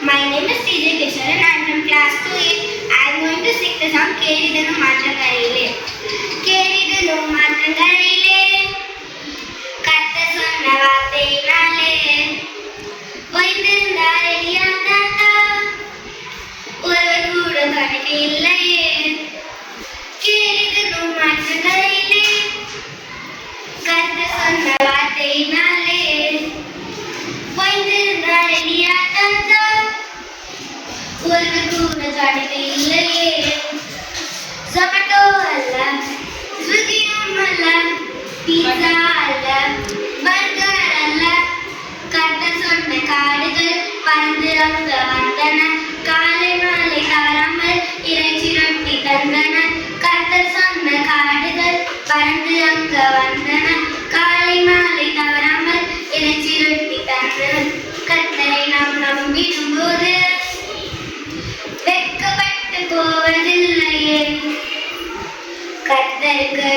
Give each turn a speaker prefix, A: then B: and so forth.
A: My name is TJ Kishan and I am from class 2A. I am going to sing the song Keridanu Maatrangalile. Keridanu Maatrangalile Katta sonna vaarthainale Oindirundar eliya tata Oravar kooda thadikku illaye Keridanu Maatrangalile Katta sonna vaarthainale Oindirundar eliya tata Oravar kooda thadikku illaye Zomato alla Swiggy alla Pizza alla Burger alla கட்ட சொன்ன காடுகள் பறந்து அங்க வந்தன காலை மாலை தவறாமல் இறைச்சி ரொட்டி தந்தன கட்ட சொன்ன காடுகள் பறந்து அங்க வந்தன காலை மாலை தவறாமல் இறைச்சி ரொட்டி தந்தன கர்த்தரை நாம் நம்பிடும் போது வெட்கப்பட்டு போவதில்லையே கர்த்தருக்கு